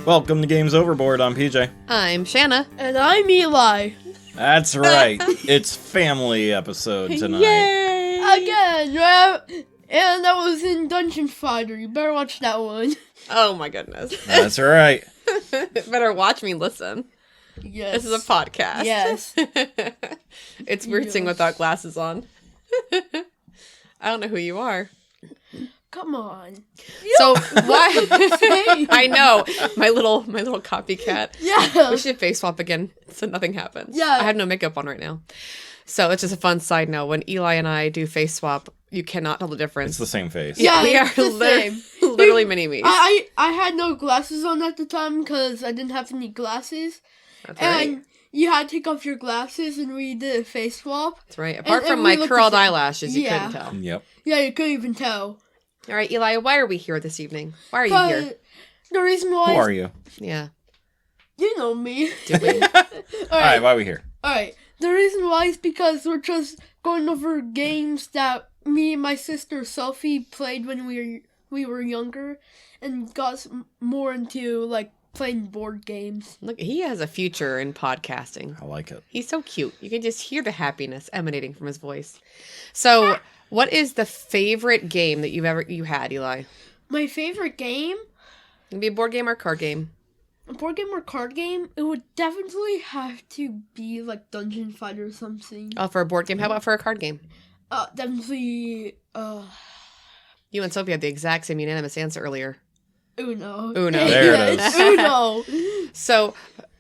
Welcome to Games Overboard. I'm PJ. I'm Shanna. And I'm Eli. That's right. It's family episode tonight. Yay! Again, right? And that was in Dungeon Fighter. You better watch that one. Oh my goodness. That's right. Better watch me listen. Yes. This is a podcast. Yes. It's weird seeing without glasses on. I don't know who you are. Come on. So why? I know my little copycat. Yeah. We should face swap again so nothing happens. Yeah. I have no makeup on right now. So it's just a fun side note. When Eli and I do face swap, you cannot tell the difference. It's the same face. Yeah, we are it's the same. literally mini-me's. I had no glasses on at the time because I didn't have any glasses. That's right. And you had to take off your glasses and we did a face swap. That's right. Apart and from we my looked the curled same. eyelashes, you Yeah. couldn't tell. Yep. Yeah, you couldn't even tell. All right, Eli, why are we here this evening? Why are you But here? the reason why Who are you? Yeah. you know me. Do we? Alright, why are we here? Alright, the reason why is because we're just going over games that me and my sister Sophie played when we were younger and got more into, like, playing board games. Look, he has a future in podcasting. I like it. He's so cute. You can just hear the happiness emanating from his voice. So, what is the favorite game that you had, Eli? My favorite game, It can be a board game or a card game. a board game or card game, it would definitely have to be, like, Dungeon Fighter or something. Oh, for a board game. How about for a card game? Definitely, You and Sophie had the exact same unanimous answer earlier. Uno. Uno. There it Yes, is. Uno. So,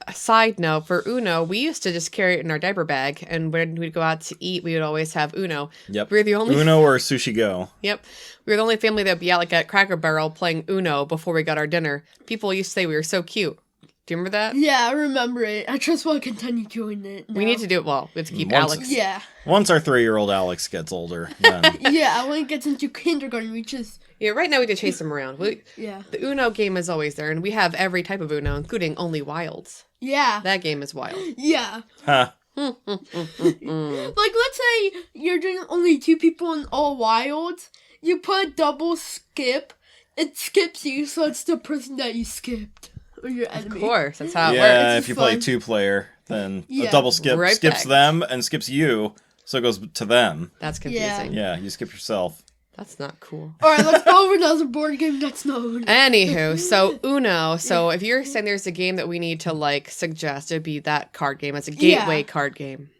a side note, for Uno, we used to just carry it in our diaper bag, and when we'd go out to eat, we would always have Uno. Yep. We were the only Uno or Sushi Go. Yep. We were the only family that would be out like at Cracker Barrel playing Uno before we got our dinner. People used to say we were so cute. Do you remember that? Yeah, I remember it. I just want to continue doing it now. We need to do it well. We have to keep Once- Alex. Yeah. Once our 3-year-old Alex gets older, then Yeah, when it gets into kindergarten, we just... Yeah, right now we just chase them around. Yeah. The Uno game is always there, and we have every type of Uno, including only wilds. Yeah. That game is wild. Yeah. huh. Like, let's say you're doing only 2 people in all wilds. You put a double skip. It skips you, so it's the person that you skipped. Or your enemy. Of course, that's how it Yeah, works. if you fun. play 2-player, then Yeah. a double skip Right skips back. them and skips you, so it goes to them. That's confusing. Yeah, you skip yourself. That's not cool. Alright, let's go over another board game that's not Uno. Anywho, so Uno. So if you're saying there's a game that we need to like suggest, it'd be that card game. It's a gateway card game.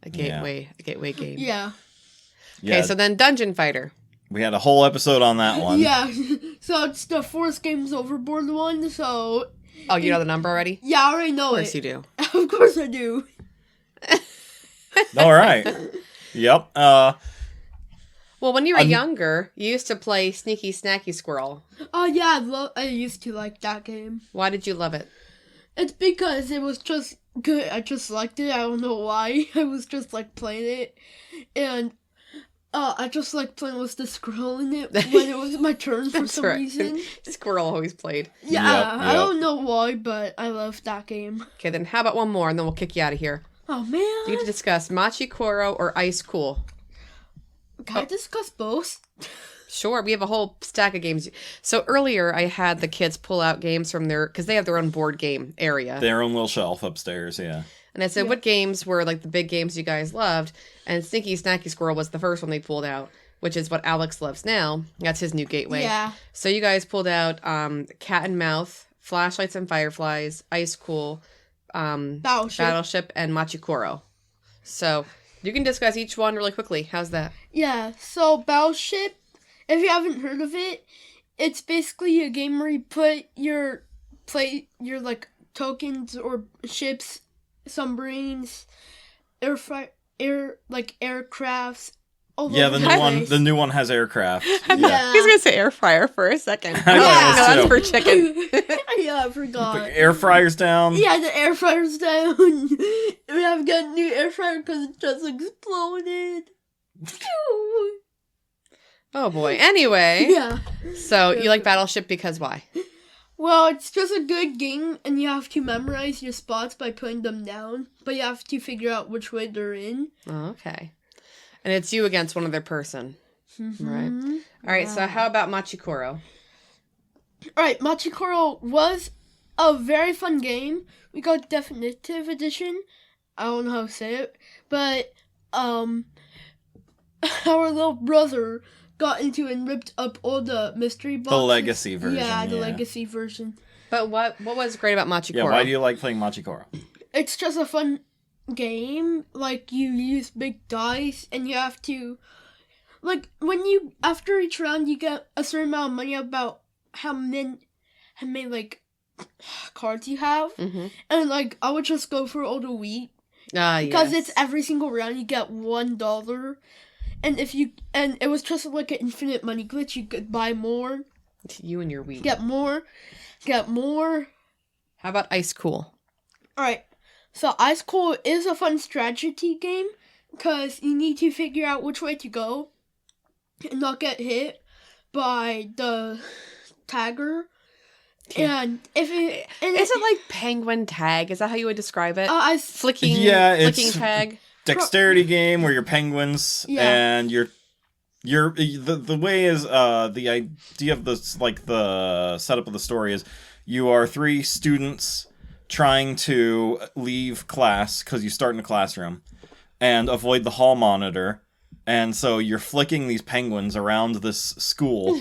A gateway game. Yeah. Yeah, Okay, so then Dungeon Fighter. we had a whole episode on that one. Yeah. So it's the Force Games Overboard one, so... Oh, you know the number already? Yeah, I already know Of course it. you do. Of course I do. All right. Yep. Well, when you were younger, you used to play Sneaky Snacky Squirrel. Oh yeah, I used to like that game. Why did you love it? It's because it was just good. I just liked it. I don't know why. I was just like playing it, and I just like playing with the squirrel in it when it was my turn for That's some right. reason. Squirrel always played. Yeah, Yep, I yep. don't know why, but I love that game. Okay, then how about one more, and then we'll kick you out of here. Oh man, You get to discuss Machi Koro or Ice Cool. can I discuss both? Sure, we have a whole stack of games. So earlier, I had the kids pull out games from because they have their own board game area. Their own little shelf upstairs, yeah. And I said, what games were like the big games you guys loved? And Sneaky Snacky Squirrel was the first one they pulled out, which is what Alex loves now. That's his new gateway. Yeah. So you guys pulled out Cat and Mouth, Flashlights and Fireflies, Ice Cool, Battleship, and Machikoro. So you can discuss each one really quickly. How's that? Yeah. So Battleship, if you haven't heard of it, it's basically a game where you put your like tokens or ships, submarines, aircrafts. Yeah, the new one has aircraft. Yeah. Yeah. He's gonna say air fryer for a second. I no, was that's too. for chicken. Yeah, I forgot. Put air fryers down. Yeah, the air fryer's down. We have got a new air fryer because it just exploded. Oh boy. Anyway, Yeah. so you like Battleship because why? Well, it's just a good game, and you have to memorize your spots by putting them down, but you have to figure out which way they're in. Oh, okay. And it's you against one other person. Right. All right, so Wow. how about Machikoro? Alright, Machikoro was a very fun game. We got Definitive Edition. I don't know how to say it, but our little brother got into and ripped up all the mystery boxes. The legacy version. Yeah, the legacy version. But what was great about Machikoro? Yeah, why do you like playing Machikoro? It's just a fun game. Like, you use big dice, and you have to... Like, after each round, you get a certain amount of money about how many like, cards you have. Mm-hmm. And, like, I would just go for all the wheat. Because it's every single round, you get $1. And it was just like an infinite money glitch. You could buy more. You and your wheat. Get more. How about Ice Cool? Alright. So, Ice Cool is a fun strategy game. Because you need to figure out which way to go. And not get hit by the tagger. And is it like penguin tag? Is that how you would describe it? Flicking tag. Dexterity game where you're penguins and you're the way is the idea of this, like, the setup of the story is you are 3 students trying to leave class because you start in a classroom and avoid the hall monitor. And so you're flicking these penguins around this school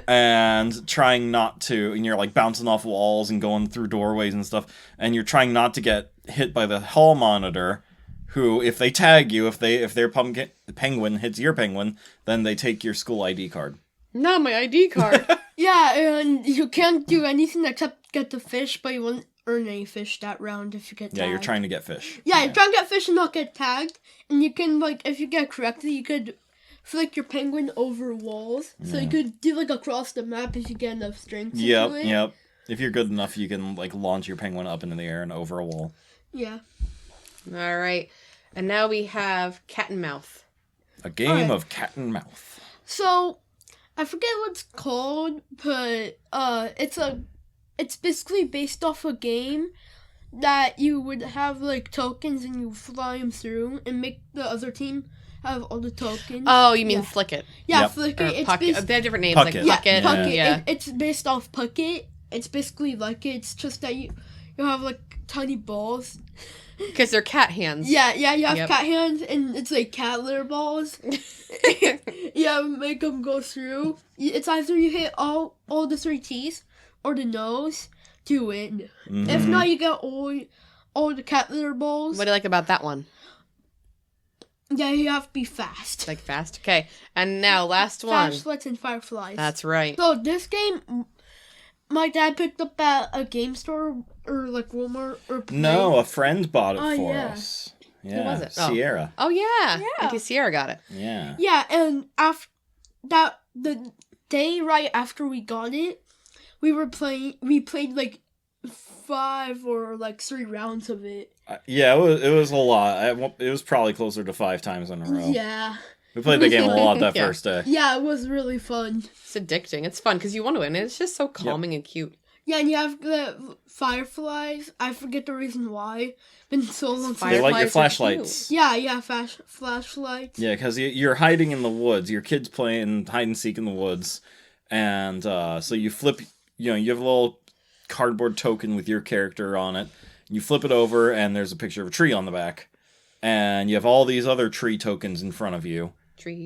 and trying not to, and you're like bouncing off walls and going through doorways and stuff, and you're trying not to get hit by the hall monitor, who, if they tag you, if their penguin hits your penguin, then they take your school ID card. Not my ID card. Yeah, and you can't do anything except get the fish, but you won't earn any fish that round if you get tagged. Yeah, you're trying to get fish. Yeah, you're trying to get fish and not get tagged. And you can, like, if you get correctly, you could flick your penguin over walls. So you could do, like, across the map if you get enough strength to do it. Yep. If you're good enough, you can, like, launch your penguin up into the air and over a wall. Yeah. All right. And now we have Cat and Mouse. A game of cat and mouse. So, I forget what it's called, but it's basically based off a game that you would have, like, tokens and you fly them through and make the other team have all the tokens. Oh, you mean Flick It? Yeah, Yep. Flick Or It. Puck It. They have different names, Puck like It. Puck It. Puck It. Yeah. It's based off Puck It. It's basically like it. It's just that you have, like, tiny balls. Because they're cat hands. Yeah, you have cat hands, and it's like cat litter balls. Yeah, make them go through. It's either you hit all the 3 teeth or the nose to win. Mm-hmm. If not, you get all the cat litter balls. What do you like about that one? Yeah, you have to be fast. Like fast? Okay. And now, last one. Flashlights and Fireflies. That's right. So, this game, my dad picked up at a game store or, like, Walmart or Play. No, a friend bought it for yeah. us. Yeah. Who was it? Sierra. Oh, yeah. Yeah. Okay, Sierra got it. Yeah. Yeah, and after that, the day right after we got it, we played, like, 5 or, like, 3 rounds of it. Yeah, it was a lot. It was probably closer to 5 times in a row. Yeah. We played the game a lot that Yeah. first day. Yeah, it was really fun. It's addicting. It's fun because you want to win. It's just so calming and cute. Yeah, and you have the Fireflies. I forget the reason why. Been so long since. They like your Fireflies are flashlights. Yeah, flashlights. Yeah, because you're hiding in the woods. Your kid's playing hide and seek in the woods. And so you flip, you have a little cardboard token with your character on it. You flip it over, and there's a picture of a tree on the back. And you have all these other tree tokens in front of you.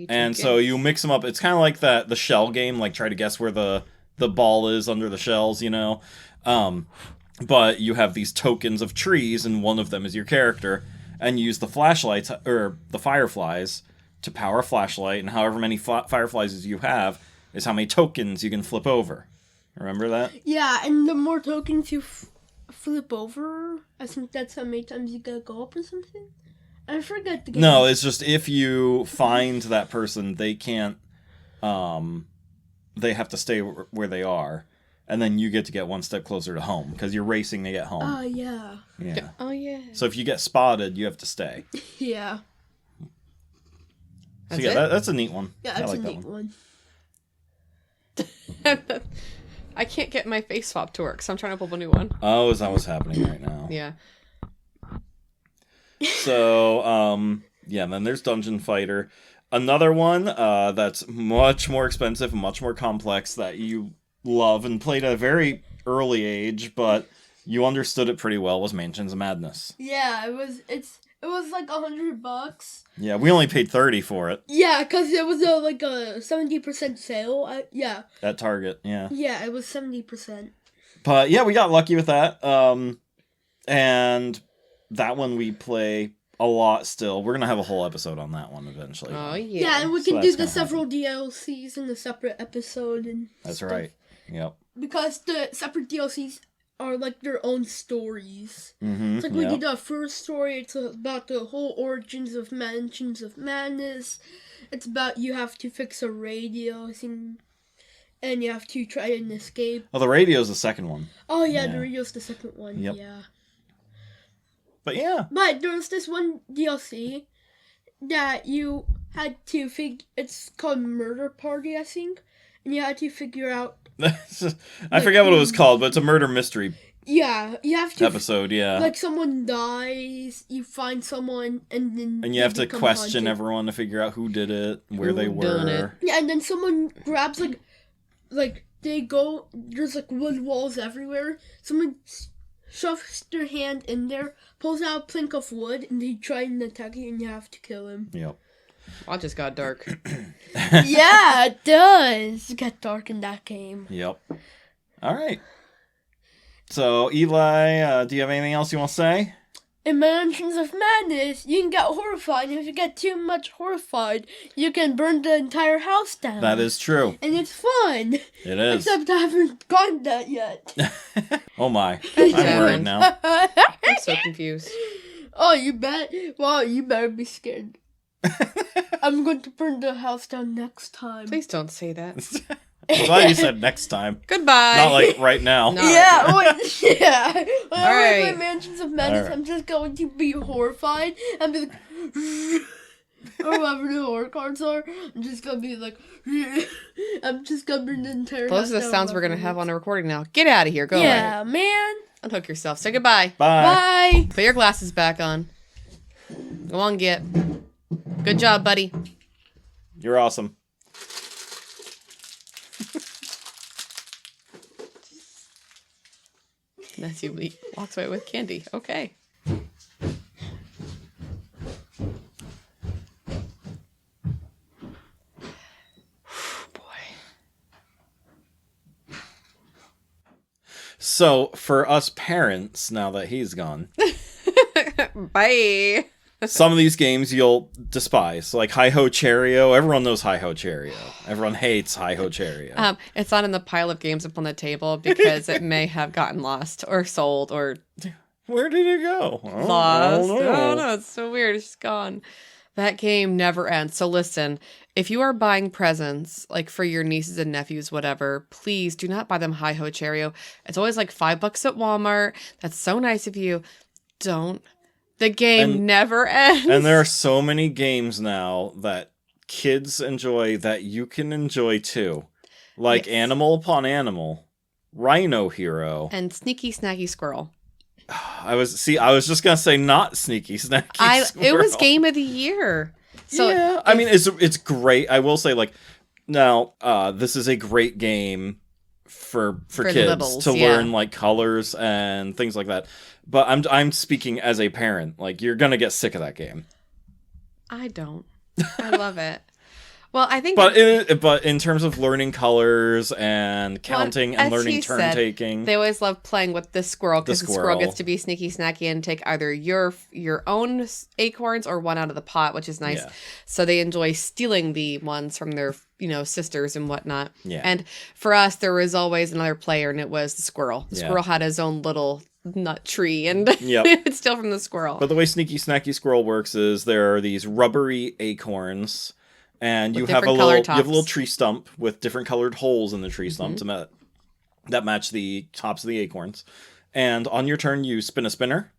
And so you mix them up. It's kind of like the shell game, like try to guess where the ball is under the shells, but you have these tokens of trees, and one of them is your character, and you use the flashlights, or the fireflies, to power a flashlight, and however many fireflies you have is how many tokens you can flip over. Remember that? Yeah, and the more tokens you flip over, I think that's how many times you gotta go up or something. I forget the game. No, it's just if you find that person, they can't, they have to stay where they are, and then you get to get one step closer to home, because you're racing to get home. Oh, yeah. Yeah. Oh, yeah. So if you get spotted, you have to stay. Yeah. So that's a neat one. Yeah, I that's like a that neat one. I can't get my face swap to work, so I'm trying to pull up a new one. Oh, is that what's happening right now? Yeah. So, then there's Dungeon Fighter. Another one that's much more expensive and much more complex that you love and played at a very early age, but you understood it pretty well, was Mansions of Madness. Yeah, it was like $100. Yeah, we only paid $30 for it. Yeah, because it was like a 70% sale. Yeah. At Target, yeah. Yeah, it was 70%. But yeah, we got lucky with that. And that one we play a lot still. We're going to have a whole episode on that one eventually. Oh, yeah. Yeah, and we So can do that's the gonna several DLCs in a separate episode. And That's stuff. right. Yep. Because the separate DLCs are like their own stories. Mm-hmm. It's like we did our first story. It's about the whole origins of Mansions of Madness. It's about you have to fix a radio thing, and you have to try and escape. Oh, the radio's the second one. Oh yeah, Yeah. the radio's the second one. Yep. Yeah. But yeah. But there was this one DLC that you had to it's called Murder Party, I think. And you had to figure out... I forget what it was called, but it's a murder mystery Yeah, you have to... episode, yeah. Like, someone dies, you find someone, and then... And you have to become question haunted. everyone to figure out who did it, where they done it. were. Yeah, and then someone grabs, like, they go... There's, like, wood walls everywhere. Someone shoves their hand in there, pulls out a plank of wood, and they try and attack you, and you have to kill him. Yep. Well, it just got dark. Yeah, it does get dark in that game. Yep. All right. So, Eli, do you have anything else you want to say? In Mansions of Madness, you can get horrified, and if you get too much horrified, you can burn the entire house down. That is true. And it's fun. It is. Except I haven't gotten that yet. Oh my. I'm worried now. I'm so confused. Oh, you bet. Well, you better be scared. I'm going to burn the house down next time. Please don't say that. I'm glad you said next time. Goodbye. Not like right now. No. Yeah, wait, yeah. When I Alright. play Mansions of Madness, Alright. I'm just going to be horrified and be like, or whatever the horror cards are. I'm just gonna be like, I'm just gonna burn the entire house Those are the down sounds we're going to afterwards. have on a recording now. Get out of here. Go away. Yeah, man. Unhook yourself. Say goodbye. Bye. Bye. Put your glasses back on. Go on, get. Good job, buddy. You're awesome. Nessie walks away with candy. Okay. Boy. So, for us parents, now that he's gone, Bye. some of these games you'll despise. Like Hi-Ho Cherry-O. Everyone knows Hi-Ho Cherry-O. Everyone hates Hi-Ho Cherry-O. It's not in the pile of games up on the table because it may have gotten lost or sold or Where did it go? lost. I don't know. Oh no, it's so weird. It's just gone. That game never ends. So listen, if you are buying presents, like for your nieces and nephews, whatever, please do not buy them Hi-Ho Cherry-O. It's always like $5 at Walmart. That's so nice of you. Don't. The game never ends. And there are so many games now that kids enjoy that you can enjoy too. Like Yes. Animal Upon Animal, Rhino Hero. And Sneaky Snacky Squirrel. I was just gonna say not Sneaky Snacky Squirrel. It was Game of the Year. So yeah, I mean it's great. I will say now this is a great game for kids littles, to yeah. learn like colors and things like that. But I'm speaking as a parent. Like you're gonna get sick of that game. I don't. I love it. Well, I think But in terms of learning colors and counting and as learning you turn said, taking, they always love playing with the squirrel because the squirrel squirrel. gets to be sneaky snacky and take either your own acorns or one out of the pot, which is nice. Yeah. So they enjoy stealing the ones from their sisters and whatnot. Yeah. And for us, there was always another player, and it was the squirrel. The Yeah. squirrel had his own little nut tree, and Yep. it would steal from the squirrel. But the way Sneaky Snacky Squirrel works is there are these rubbery acorns, and With you have different a color little tops. tree stump with different colored holes in the tree stump that match the tops of the acorns. And on your turn, you spin a spinner,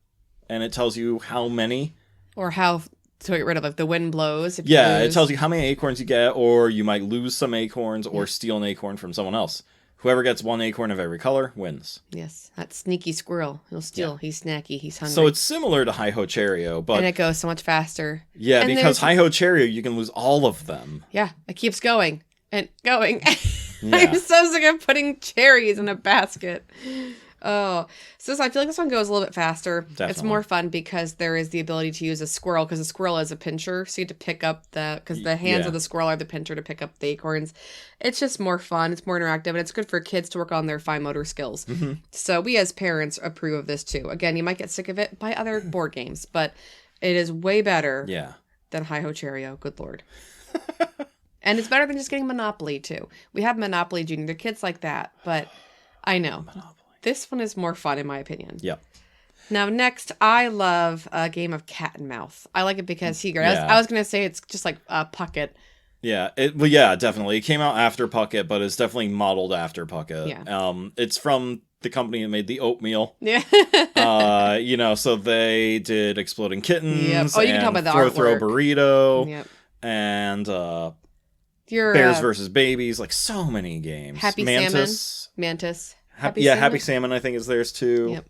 and it tells you how many. Or how to get rid of, like, the wind blows. If you Yeah, it lose. tells you how many acorns you get, or you might lose some acorns or steal an acorn from someone else. Whoever gets one acorn of every color wins. Yes, that sneaky squirrel. He'll steal. Yeah. He's snacky. He's hungry. So it's similar to Hi-Ho Cherry-O, but and it goes so much faster. yeah, and because there's- Hi-Ho Cherry-O, you can lose all of them. Yeah, it keeps going and going. Yeah. I'm so sick of putting cherries in a basket. Oh, so I feel like this one goes a little bit faster. Definitely. It's more fun because there is the ability to use a squirrel, because a squirrel is a pincher, so you have to pick up because the hands of the squirrel are the pincher to pick up the acorns. It's just more fun. It's more interactive, and it's good for kids to work on their fine motor skills. Mm-hmm. So we as parents approve of this too. Again, you might get sick of it by other board games, but it is way better than Hi-Ho Cherry-O. Good Lord. And it's better than just getting Monopoly too. We have Monopoly Junior. They're kids like that, but I know. Monopoly. This one is more fun, in my opinion. Yep. Now, next, I love a game of cat and mouse. I like it because I was going to say it's just like Puckett. Yeah, definitely. It came out after Puckett, but it's definitely modeled after Puckett. Yeah. It's from the company that made the oatmeal. Yeah. So they did Exploding Kittens. Yep. Oh, you can talk about the Throw artwork. Burrito. Yep. And Bears versus Babies. Like, so many games. Happy Mantis. Happy Salmon, I think, is theirs too. Yep.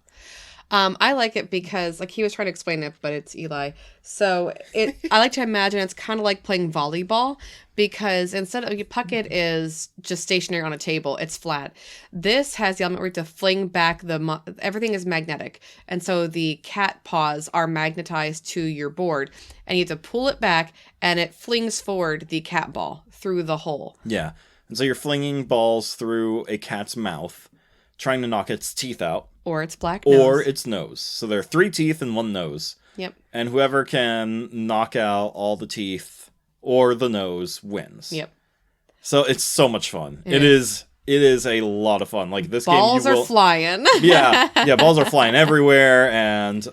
I like it because, like, he was trying to explain it, but it's Eli. So I like to imagine it's kind of like playing volleyball, because instead of Puckett is just stationary on a table, it's flat. This has the element where you have to fling back everything is magnetic, and so the cat paws are magnetized to your board, and you have to pull it back, and it flings forward the cat ball through the hole. Yeah, and so you're flinging balls through a cat's mouth, trying to knock its teeth out. Or its black nose. Or its nose. So there are 3 teeth and 1 nose. Yep. And whoever can knock out all the teeth or the nose wins. Yep. So it's so much fun. It is a lot of fun. Like, this balls game, are flying. yeah, balls are flying everywhere, and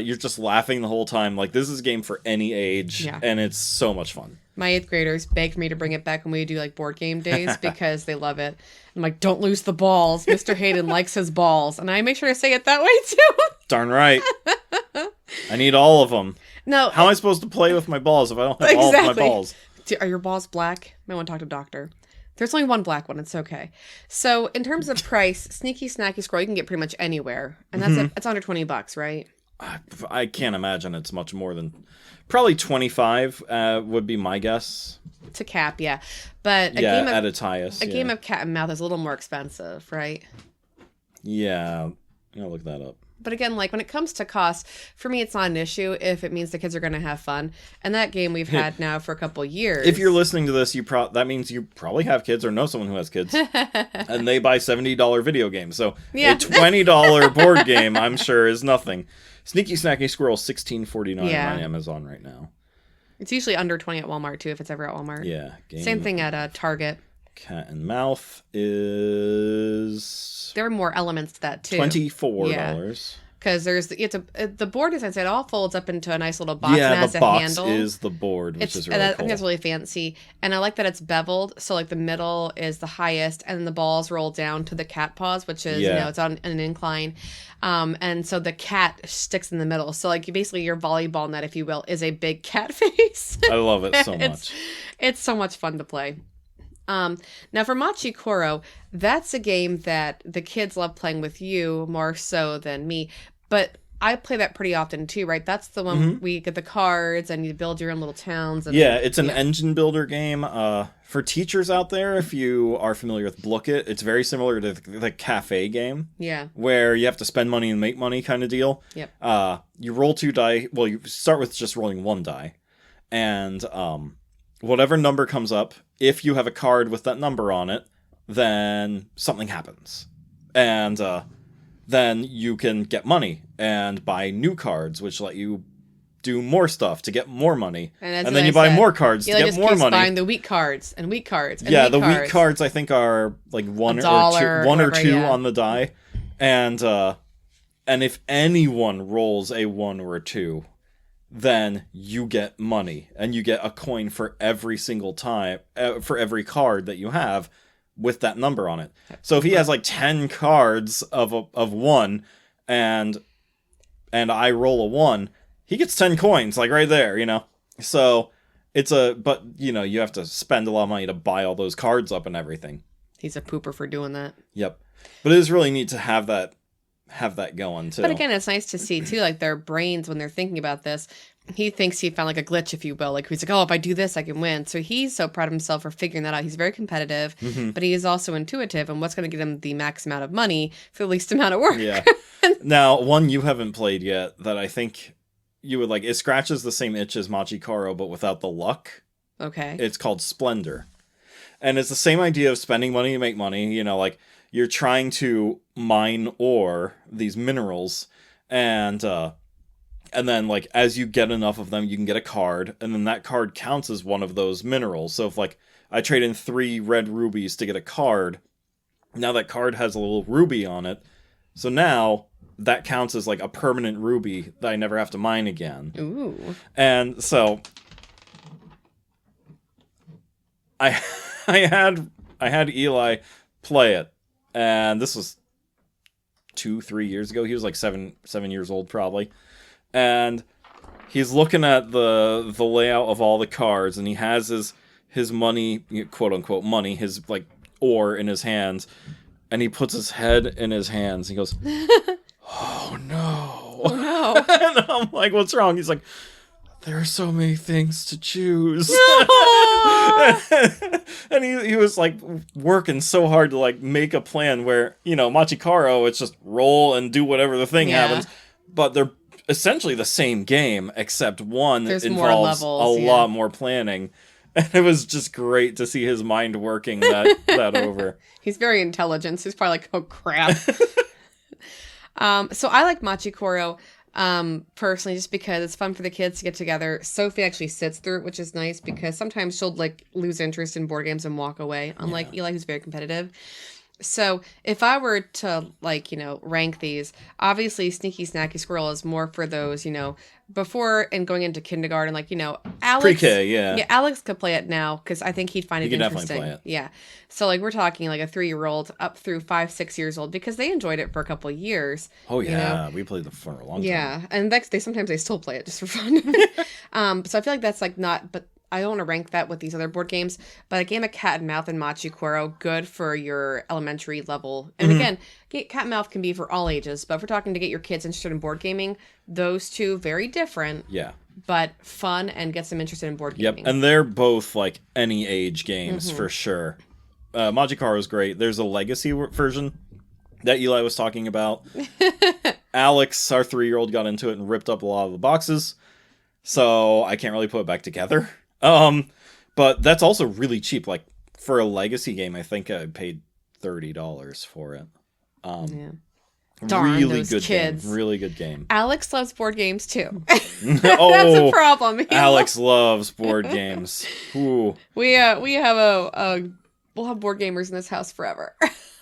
you're just laughing the whole time. Like, this is a game for any age, and it's so much fun. My 8th graders begged me to bring it back when we do, like, board game days because they love it. I'm like, don't lose the balls. Mr. Hayden likes his balls. And I make sure to say it that way, too. Darn right. I need all of them. No. How am I supposed to play with my balls if I don't have all of my balls? Are your balls black? I want to talk to a doctor. There's only 1 black one. It's okay. So, in terms of price, Sneaky Snacky Squirrel, you can get pretty much anywhere. And that's it's under $20, right? I can't imagine it's much more than... Probably 25 would be my guess. To cap, yeah. But at its highest. A game of cat and mouse is a little more expensive, right? Yeah. I'll look that up. But again, like, when it comes to cost, for me, it's not an issue if it means the kids are going to have fun. And that game we've had now for a couple years. If you're listening to this, that means you probably have kids or know someone who has kids. And they buy $70 video games. So a $20 board game, I'm sure, is nothing. Sneaky Snacky Squirrel, $16.49 on Amazon right now. It's usually under 20 at Walmart, too, if it's ever at Walmart. Yeah. Same thing at Target. Cat and Mouth is... There are more elements to that, too. $24. Yeah. Because the board is, it all folds up into a nice little box and has the box handle. is the board, which is really cool. I think that's really fancy. And I like that it's beveled, so like the middle is the highest, and then the balls roll down to the cat paws, which is, it's on an incline. And so the cat sticks in the middle. So like basically your volleyball net, if you will, is a big cat face. I love it so much. It's so much fun to play. Now for Machi Koro, that's a game that the kids love playing with you more so than me. But I play that pretty often too, right? That's the one we get the cards and you build your own little towns. And, it's an engine builder game. For teachers out there, if you are familiar with Blookit, it's very similar to the cafe game. Yeah. Where you have to spend money and make money kind of deal. Yep. You roll 2 die. Well, you start with just rolling 1 die. And whatever number comes up, if you have a card with that number on it, then something happens. And then you can get money and buy new cards, which let you do more stuff to get more money. And then you buy more cards to get more money. Buying the weak cards and weak cards. And the weak cards I think are like one or two on the die. And if anyone rolls a 1 or a 2, then you get money and you get a coin for every single time for every card that you have with that number on it. So if he has like 10 cards of 1 and I roll a 1, he gets 10 coins, like right there, So but you have to spend a lot of money to buy all those cards up and everything. He's a pooper for doing that. Yep. But it is really neat to have that going too. But again, it's nice to see too, like their brains when they're thinking about this. he thinks he found like a glitch, if you will. Like he's like, oh, if I do this, I can win. So he's so proud of himself for figuring that out. He's very competitive, but he is also intuitive. And what's going to get him the max amount of money for the least amount of work? Yeah. Now, one you haven't played yet that I think you would like. It scratches the same itch as Machikoro, but without the luck. Okay. It's called Splendor. And it's the same idea of spending money to make money. You know, like you're trying to mine ore, these minerals, and then like as you get enough of them, you can get a card, and then that card counts as one of those minerals. So if like I trade in 3 red rubies to get a card, now that card has a little ruby on it. So now that counts as like a permanent ruby that I never have to mine again. Ooh. And so I had Eli play it, and this was 2-3 years ago. He was like 7 years old probably, and he's looking at the layout of all the cards, and he has his money, quote unquote money, his like ore in his hands, and he puts his head in his hands. He goes, "Oh no!" Oh no! And I'm like, "What's wrong?" He's like, "There are so many things to choose." And he was like working so hard to like make a plan where, you know, Machikoro, it's just roll and do whatever the thing happens. But they're essentially the same game, except one involves a lot more planning. And it was just great to see his mind working that over. He's very intelligent. So he's probably like, oh crap. So I like Machikoro. Personally, just because it's fun for the kids to get together. Sophie actually sits through it, which is nice because sometimes she'll like lose interest in board games and walk away, unlike Eli, who's very competitive. So if I were to like, you know, rank these, obviously Sneaky, Snacky, Squirrel is more for those, you know, before and going into kindergarten, like, you know, Alex. Pre-K, yeah. Yeah, Alex could play it now because I think he'd find it interesting. He could definitely play it. Yeah. So like we're talking like a 3-year-old up through 5-6 years old because they enjoyed it for a couple of years. Oh yeah, you know? We played it for a long time. Yeah, and sometimes they still play it just for fun. So I feel like that's like not, but I don't want to rank that with these other board games, but a game of Cat and Mouth and Machikoro, good for your elementary level. And again, Cat and Mouth can be for all ages, but if we're talking to get your kids interested in board gaming, those two, very different. Yeah. But fun and gets them interested in board gaming. Yep, and they're both like any age games for sure. Machikoro is great. There's a legacy version that Eli was talking about. Alex, our 3-year-old, got into it and ripped up a lot of the boxes, so I can't really put it back together. But that's also really cheap. Like for a legacy game, I think I paid $30 for it. Darn, really those good kids. Game. Really good game. Alex loves board games too. Oh, that's a problem. Alex loves board games. Ooh. We have we'll have board gamers in this house forever.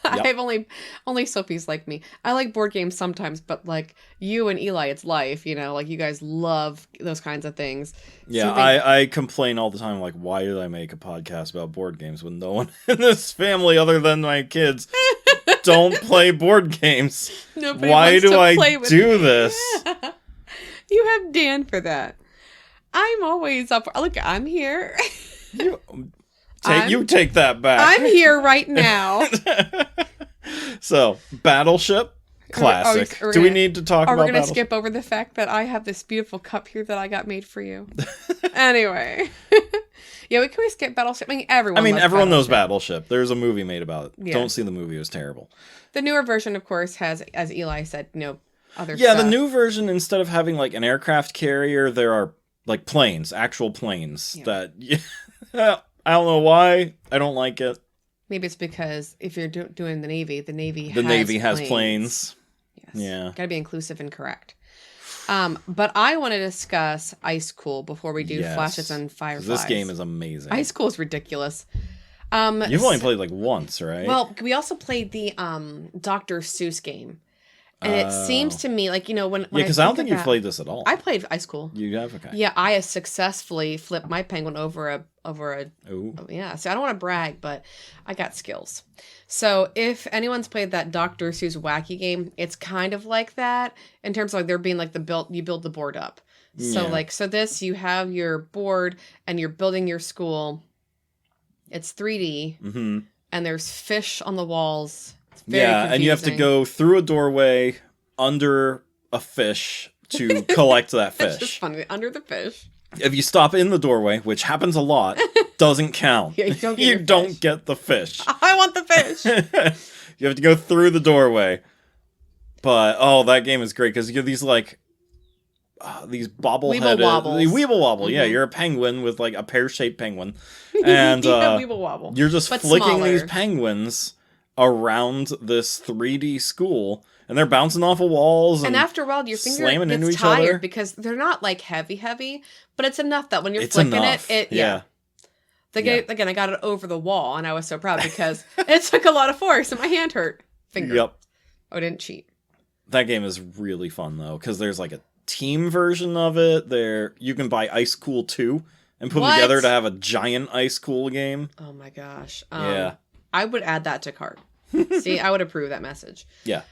Yep. I've only Sophie's like me. I like board games sometimes, but like you and Eli, it's life, you know, like you guys love those kinds of things. Yeah, so I complain all the time, like, why did I make a podcast about board games when no one in this family other than my kids don't play board games? Nobody why do I do me. this? You have Dan for that. I'm always up. Look, I'm here. You take that back. I'm here right now. So, Battleship, classic. Do we need to talk about Are we going to skip over the fact that I have this beautiful cup here that I got made for you? Anyway. Yeah, we can skip Battleship. Everyone knows Battleship. There's a movie made about it. Yeah. Don't see the movie. It was terrible. The newer version, of course, has, as Eli said, other stuff. Yeah, the new version, instead of having like an aircraft carrier, there are like planes, actual planes that... I don't know why. I don't like it. Maybe it's because if you're doing the Navy has planes. Yes. Yeah. Got to be inclusive and correct. But I want to discuss Ice Cool before we do Flashes and Fireflies. This game is amazing. Ice Cool is ridiculous. You've only played like once, right? Well, we also played the Dr. Seuss game. And it seems to me like, when because I don't think you've played this at all. I played Ice Cool. You have? Okay. Yeah, I have successfully flipped my penguin over a Ooh. Yeah, so I don't want to brag, but I got skills. So if anyone's played that Dr. Seuss wacky game, it's kind of like that in terms of like there being like you build the board up. So so this, you have your board and you're building your school. It's 3D and there's fish on the walls. It's very confusing. And you have to go through a doorway under a fish to collect that That's just fish. funny. Under the fish. If you stop in the doorway, which happens a lot, doesn't count. Yeah, you don't get the fish. I want the fish. You have to go through the doorway. But, that game is great because you get these, like, these bobble-headed... Weeble Wobble, yeah. You're a penguin with, like, a pear-shaped penguin. And Weeble Wobble. You're just But flicking smaller. these penguins around this 3D school, and they're bouncing off of walls. And after a while, your finger slamming into gets each tired other. because they're not, like, heavy, but it's enough that when you're It's flicking enough. it... Yeah. Again, I got it over the wall, and I was so proud because it took a lot of force, and my hand hurt. Finger. Yep. Oh, I didn't cheat. That game is really fun, though, because there's, like, a team version of it. You can buy Ice Cool 2 and put them What? together to have a giant Ice Cool game. Oh my gosh. Yeah. I would add that to cart. See, I would approve that message. Yeah.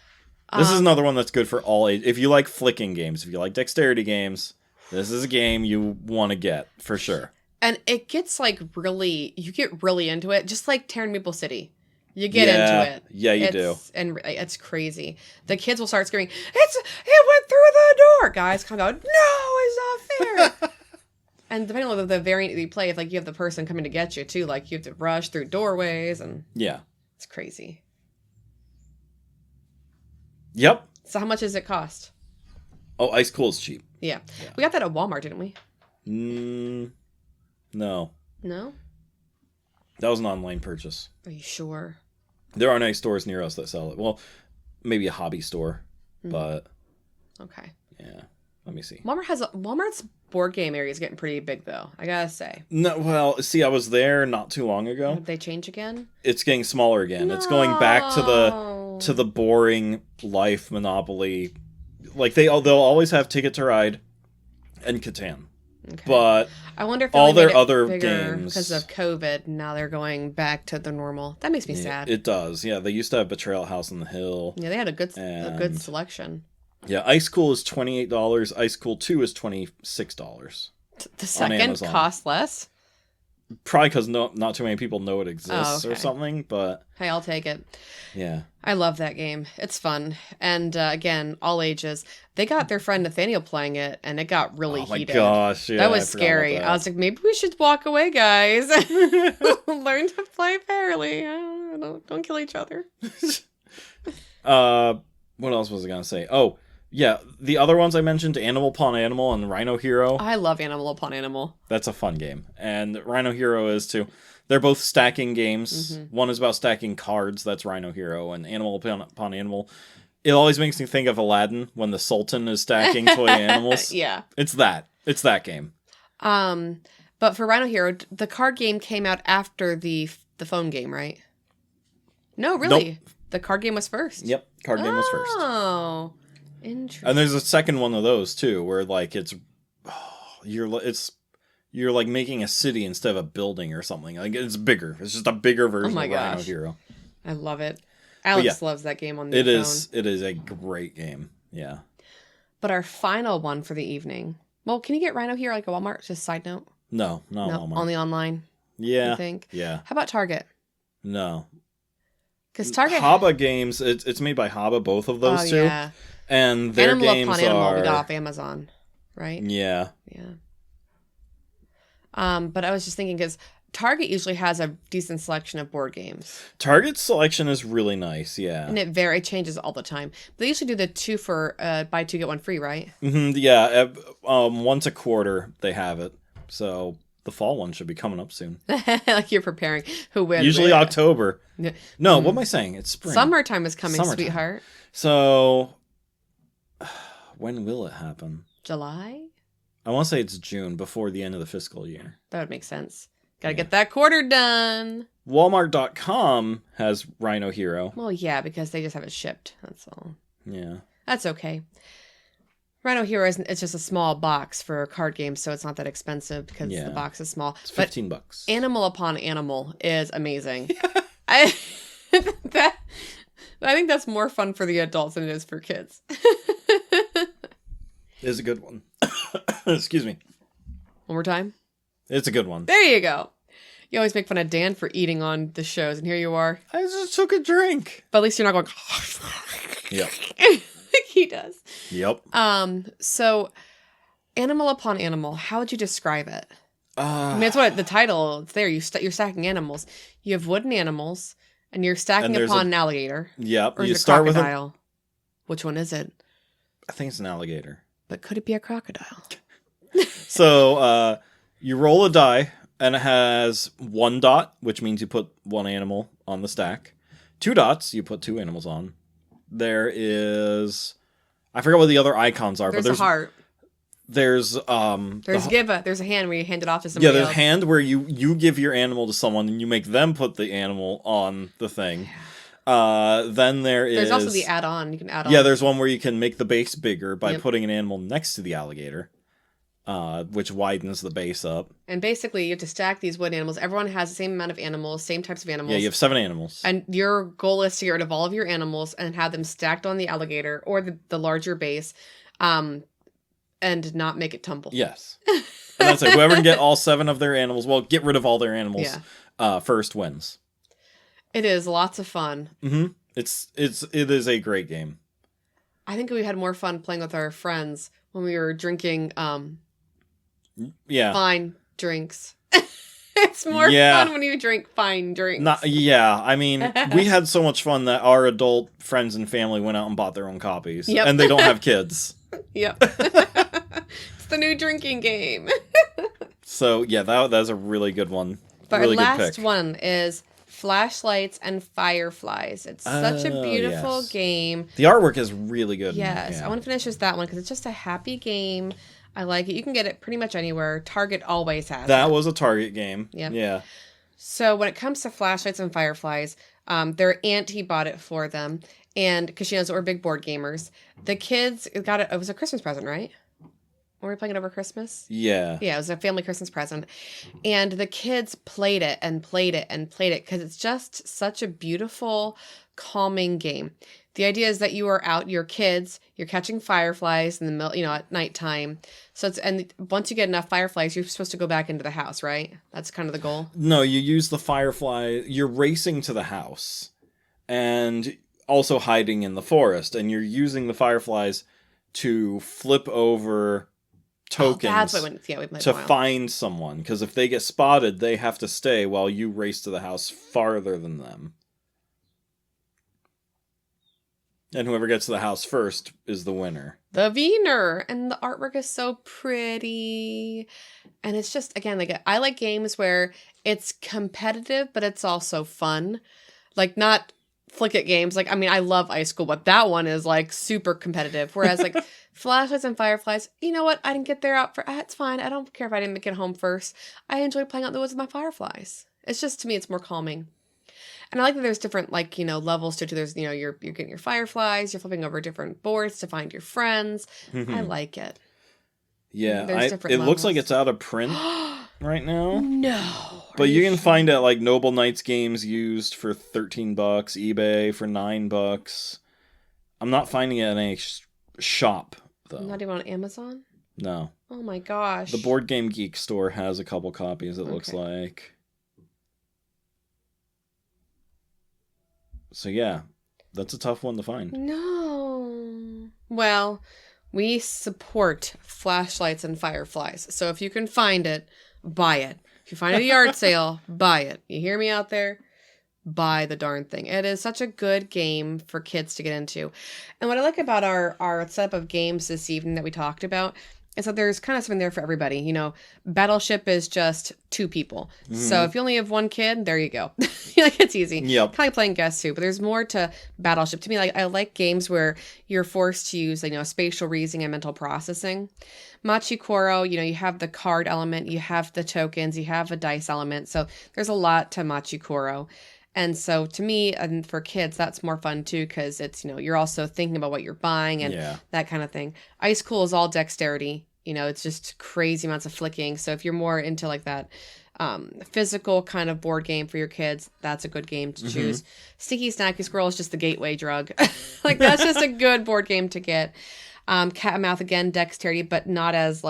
This is another one that's good for all age. If you like flicking games, if you like dexterity games, this is a game you want to get, for sure. And it gets, like, you get really into it, just like Terran Maple City. You get into it. Yeah, you do. And it's crazy. The kids will start screaming, it went through the door! Guys come out, no, it's not fair! And depending on the variant that you play, if, like, you have the person coming to get you, too, like, you have to rush through doorways, and Yeah. it's crazy. Yep. So how much does it cost? Oh, Ice Cool is cheap. Yeah. We got that at Walmart, didn't we? No. No? That was an online purchase. Are you sure? There are nice stores near us that sell it. Well, maybe a hobby store, but Okay. yeah. Let me see. Walmart's board game area is getting pretty big, though. I gotta say. No, well, see, I was there not too long ago. Did they change again? It's getting smaller again. It's going back to the boring life Monopoly. Like they'll always have Ticket to Ride and Catan. Okay. But I wonder if all their other games, because of COVID, now they're going back to the normal. That makes me sad. It does. Yeah, they used to have Betrayal House on the Hill. Yeah, they had a good selection. Yeah, Ice Cool is $28. Ice Cool 2 is $26. The second costs less? Probably because not too many people know it exists or something, but... Hey, I'll take it. Yeah. I love that game. It's fun. And again, all ages. They got their friend Nathaniel playing it, and it got really heated. Oh my gosh, yeah. That was scary. I was like, maybe we should walk away, guys. Learn to play fairly. Don't kill each other. What else was I going to say? Oh, yeah, the other ones I mentioned, Animal Upon Animal and Rhino Hero. I love Animal Upon Animal. That's a fun game. And Rhino Hero is too. They're both stacking games. Mm-hmm. One is about stacking cards, that's Rhino Hero, and Animal Upon Animal. It always makes me think of Aladdin when the Sultan is stacking toy animals. Yeah. It's that game. But for Rhino Hero, the card game came out after the phone game, right? No, really. Nope. The card game was first. Yep, card game was first. Oh. Interesting. And there's a second one of those too, where like you're like making a city instead of a building or something. Like it's bigger. It's just a bigger version of Rhino Hero. I love it. Alex loves that game on the phone. It is a great game. Yeah. But our final one for the evening. Well, can you get Rhino Hero like a Walmart? Just side note. No, Walmart. Only online. Yeah. You think? Yeah. How about Target? No. Because Target Haba games. It's made by Haba. Both of those two. Yeah. And their games Upon Animal we got off Amazon, right? Yeah. Yeah. But I was just thinking because Target usually has a decent selection of board games. Target's selection is really nice, yeah. And it changes all the time. But they usually do the 2 for buy 2 get 1 free, right? Mm-hmm, yeah. Once a quarter they have it. So the fall one should be coming up soon. Like you're preparing. Who wins? Usually October. No, what am I saying? It's spring. Summertime is coming, sweetheart. So when will it happen? July? I want to say it's June, before the end of the fiscal year. That would make sense. Gotta get that quarter done. Walmart.com has Rhino Hero. Well, yeah, because they just have it shipped. That's all. Yeah. That's okay. Rhino Hero it's just a small box for a card game, so it's not that expensive because the box is small. It's $15. Animal Upon Animal is amazing. I think that's more fun for the adults than it is for kids. It's a good one. Excuse me. One more time? It's a good one. There you go. You always make fun of Dan for eating on the shows, and here you are. I just took a drink. But at least you're not going... Yeah. He does. Yep. So animal upon animal, how would you describe it? I mean, that's what the title, it's there. You're stacking animals. You have wooden animals, and you're stacking upon an alligator. Yep. Or you is it start crocodile? with Which one is it? I think it's an alligator. But could it be a crocodile? So you roll a die, and it has 1 dot, which means you put 1 animal on the stack. 2 dots, you put 2 animals on. There is... I forgot what the other icons are, but there's a heart. There's there's a hand where you hand it off to somebody else. Yeah, there's else. a hand where you give your animal to someone and you make them put the animal on the thing. Then there's also the add-on. You can add on. Yeah, there's one where you can make the base bigger by putting an animal next to the alligator, which widens the base up. And basically, you have to stack these wood animals. Everyone has the same amount of animals, same types of animals. Yeah, you have 7 animals. And your goal is to get rid of all of your animals and have them stacked on the alligator or the larger base. And not make it tumble. Yes. And that's it. Whoever can get all 7 of their animals, get rid of all their animals first wins. It is lots of fun. Mm-hmm. It is a great game. I think we had more fun playing with our friends when we were drinking fine drinks. It's more fun when you drink fine drinks. I mean, we had so much fun that our adult friends and family went out and bought their own copies. Yep. And they don't have kids. Yep. It's the new drinking game. So, yeah, that's a really good one. But really our last good pick. one is Flashlights and Fireflies. It's such a beautiful game. The artwork is really good. Yes. I want to finish with that one because it's just a happy game. I like it. You can get it pretty much anywhere. Target always has it. That was a Target game. Yep. Yeah. So when it comes to Flashlights and Fireflies, their auntie bought it for them. And because she knows that we're big board gamers, the kids got it. It was a Christmas present, right? Were we playing it over Christmas? Yeah. Yeah, it was a family Christmas present. And the kids played it and played it and played it because it's just such a beautiful, calming game. The idea is that you are out, you're kids, you're catching fireflies in the middle, at nighttime. So and once you get enough fireflies, you're supposed to go back into the house, right? That's kind of the goal. No, you use the firefly. You're racing to the house, and also hiding in the forest, and you're using the fireflies to flip over tokens to find someone. Because if they get spotted, they have to stay while you race to the house farther than them. And whoever gets to the house first is the winner. The Wiener! And the artwork is so pretty. And it's just, again, I like games where it's competitive, but it's also fun. Like, not flick it games. Like, I mean, I love Ice School, but that one is, super competitive. Whereas, Flashlights and Fireflies, you know what? I didn't get there it's fine. I don't care if I didn't get home first. I enjoy playing out in the woods with my fireflies. It's just, to me, it's more calming. And I like that there's different, levels to it. There's, you're getting your fireflies, you're flipping over different boards to find your friends. Mm-hmm. I like it. Yeah, it looks like it's out of print right now. No. But you can find it Noble Knights Games used for $13, eBay for $9. I'm not finding it in a shop, though. Not even on Amazon? No. Oh my gosh. The Board Game Geek store has a couple copies, it looks like. So yeah, that's a tough one to find. No. Well, we support Flashlights and Fireflies. So if you can find it, buy it. If you find it at a yard sale, buy it. You hear me out there? Buy the darn thing. It is such a good game for kids to get into. And what I like about our setup of games this evening that we talked about is that there's kind of something there for everybody. Battleship is just 2 people. Mm-hmm. So if you only have 1 kid, there you go. It's easy. Yep. Kind of like playing Guess Who, but there's more to Battleship. To me, I like games where you're forced to use, spatial reasoning and mental processing. Machikoro, you have the card element, you have the tokens, you have a dice element. So there's a lot to Machikoro. And so to me, and for kids, that's more fun too, because it's, you're also thinking about what you're buying and that kind of thing. Ice Cool is all dexterity. It's just crazy amounts of flicking. So if you're more into that physical kind of board game for your kids, that's a good game to choose. Sneaky Snacky Squirrel is just the gateway drug. That's just a good board game to get. Cat and Mouse, again, dexterity, but not as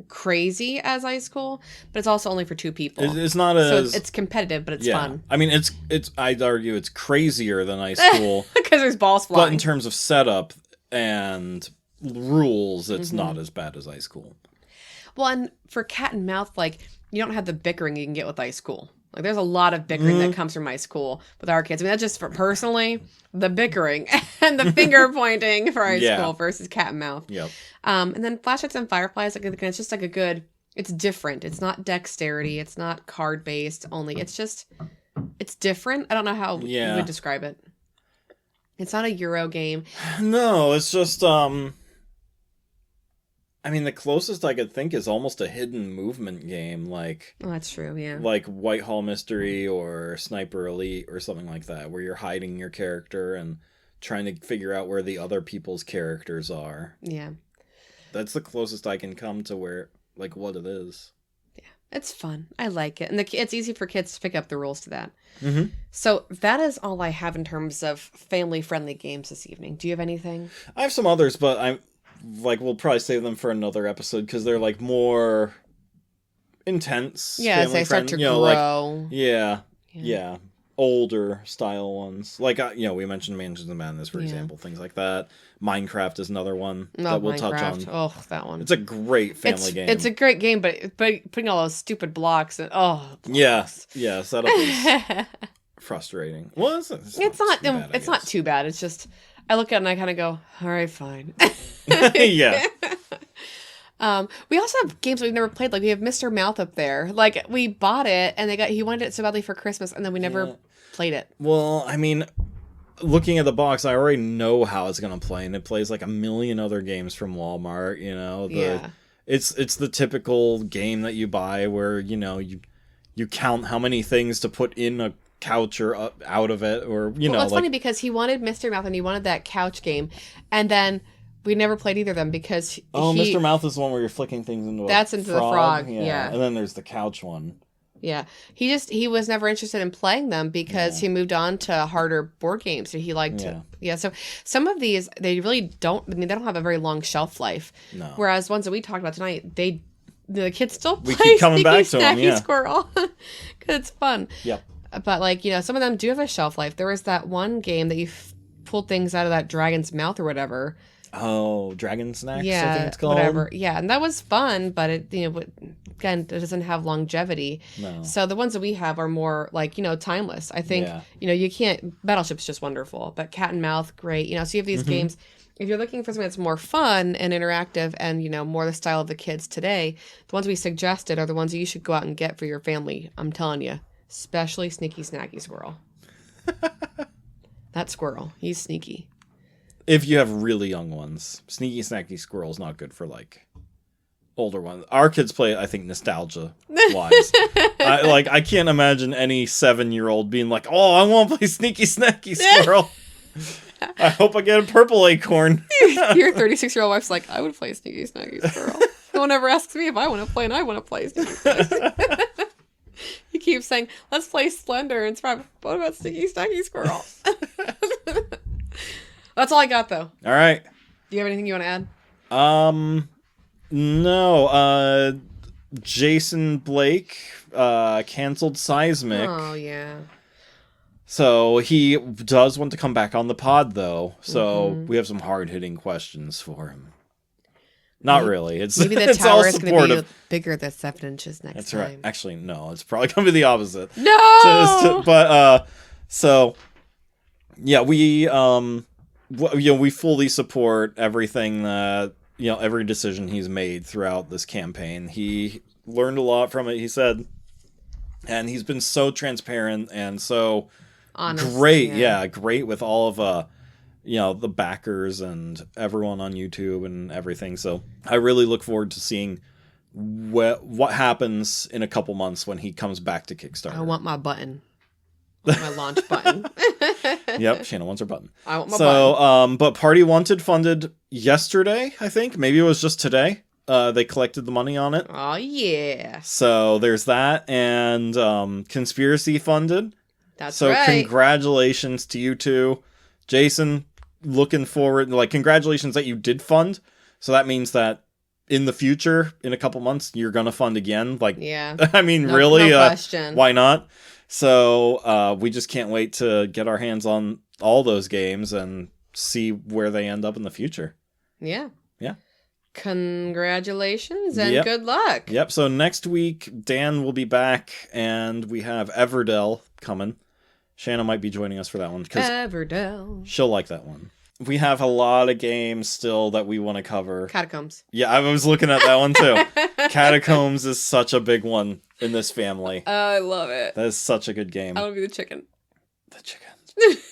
crazy as Ice Cool, but it's also only for 2 people. It's not as... So it's competitive, but it's fun. I mean, it's I'd argue it's crazier than Ice Cool. Because there's balls flying. But in terms of setup, and rules, it's not as bad as Ice Cool. Well, and for Cat and Mouth, like, you don't have the bickering you can get with Ice Cool. Like, there's a lot of bickering that comes from Ice Cool with our kids. I mean, that's just for personally, the bickering and the finger pointing for Ice Cool versus Cat and Mouth. Yep. And then Flashlights and Fireflies, like, it's just like a good, it's different. It's not dexterity. It's not card based only. It's just, it's different. I don't know how you would describe it. It's not a Euro game. No, it's just, I mean, the closest I could think is almost a hidden movement game, like... Oh, that's true, yeah. Like Whitehall Mystery or Sniper Elite or something like that, where you're hiding your character and trying to figure out where the other people's characters are. Yeah. That's the closest I can come to where, like, what it is. Yeah, it's fun. I like it. And it's easy for kids to pick up the rules to that. Mm-hmm. So that is all I have in terms of family-friendly games this evening. Do you have anything? I have some others, but we'll probably save them for another episode because they're like more intense. Yeah, as they start to grow. Yeah, older style ones. Like we mentioned Mansions of Madness, for example, things like that. Minecraft is another one that we'll touch on. Oh, that one. It's a great family game. It's a great game, but putting all those stupid blocks and setup is frustrating. Well, it's not too bad. It's just I look at it and I kind of go, all right, fine. Yeah. We also have games we've never played. Like we have Mr. Mouth up there. Like we bought it and he wanted it so badly for Christmas and then we never played it. Well, I mean, looking at the box, I already know how it's going to play, and it plays like a million other games from Walmart, It's the typical game that you buy where, you count how many things to put in a couch or out of it, or it's funny because he wanted Mr. Mouth and he wanted that couch game, and then we never played either of them because Mr. Mouth is the one where you're flicking things into the frog. Yeah. And then there's the couch one. Yeah. He was never interested in playing them because he moved on to harder board games that he liked to. Yeah. So some of these, they really don't, they don't have a very long shelf life. No. Whereas ones that we talked about tonight, the kids still play we keep coming Sneaky back to them, Snacky Squirrel. Because it's fun. Yep. But some of them do have a shelf life. There was that one game that you pulled things out of that dragon's mouth or whatever. Oh, Dragon Snacks, yeah, I think it's called. Whatever. Yeah, and that was fun, but it, again, it doesn't have longevity. No. So the ones that we have are more timeless. I think, you can't, Battleship's just wonderful, but Cat and Mouth, great. So you have these games, if you're looking for something that's more fun and interactive and, more the style of the kids today, the ones we suggested are the ones that you should go out and get for your family. I'm telling you, especially Sneaky Snacky Squirrel. That squirrel, he's sneaky. If you have really young ones, Sneaky Snacky Squirrel's not good for older ones. Our kids play it, I think, nostalgia wise. I can't imagine any 7-year-old being like, "Oh, I want to play Sneaky Snacky Squirrel. I hope I get a purple acorn." Your 36-year-old wife's like, "I would play Sneaky Snacky Squirrel." No one ever asks me if I want to play, and I want to play Sneaky Snacky. You keep saying, "Let's play Splendor," and it's probably, what about Sneaky Snacky Squirrel? That's all I got, though. All right. Do you have anything you want to add? No. Jason Blake canceled Seismic. Oh, yeah. So he does want to come back on the pod, though. So we have some hard-hitting questions for him. Not really. Maybe the tower is going to be bigger than 7 inches next time. That's right. Actually, no. It's probably going to be the opposite. No! We fully support everything that, every decision he's made throughout this campaign. He learned a lot from it, he said. And he's been so transparent and so honest, great. Yeah, great with all of, the backers and everyone on YouTube and everything. So I really look forward to seeing what happens in a couple months when he comes back to Kickstarter. I want my button. My launch button. Yep, Shanna wants her button. I want my button. But Party Wanted funded yesterday, I think. Maybe it was just today. They collected the money on it. Oh, yeah. So there's that. And Conspiracy funded. That's right. So congratulations to you two. Jason, looking forward. Congratulations that you did fund. So that means that in the future, in a couple months, you're going to fund again. Yeah. I mean, really? No question. Why not? So we just can't wait to get our hands on all those games and see where they end up in the future. Yeah. Yeah. Congratulations and good luck. Yep. So next week, Dan will be back, and we have Everdell coming. Shanna might be joining us for that one. Everdell. She'll like that one. We have a lot of games still that we want to cover. Catacombs. Yeah, I was looking at that one too. Catacombs is such a big one in this family. I love it. That is such a good game. I want to be the chicken. The chickens.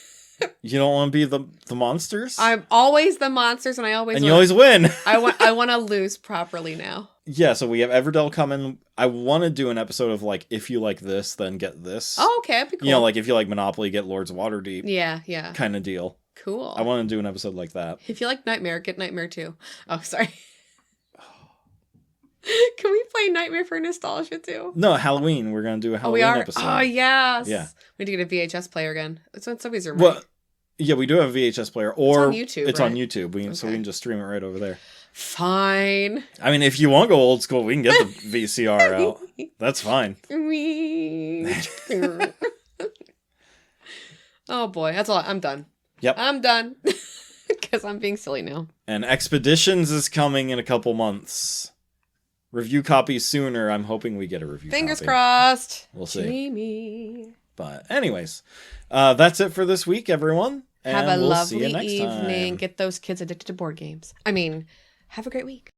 You don't want to be the monsters? I'm always the monsters, and I always and you always win. I want to lose properly now. Yeah, so we have Everdell coming. I want to do an episode of, like, if you like this, then get this. Oh, okay, that'd be cool. You know, like, if you like Monopoly, get Lords of Waterdeep. Yeah. Kind of deal. Cool. I want to do an episode like that. If you like Nightmare, get Nightmare too. Oh, sorry. Can we play Nightmare for nostalgia too? No, Halloween. We're going to do a Halloween episode. Oh, yes. Yeah. We need to get a VHS player again. It's when somebody's room. Well, yeah, we do have a VHS player. Or it's on YouTube. It's on YouTube. So we can just stream it right over there. Fine. I mean, if you want to go old school, we can get the VCR out. That's fine. Oh boy, that's all. I'm done. Yep. I'm done. Because I'm being silly now. And Expeditions is coming in a couple months. Review copies sooner. I'm hoping we get a review Fingers copy. crossed. We'll see. Dreamy. But anyways, that's it for this week, everyone. And Have a we'll lovely see you next evening. time. Get those kids addicted to board games. I mean, have a great week.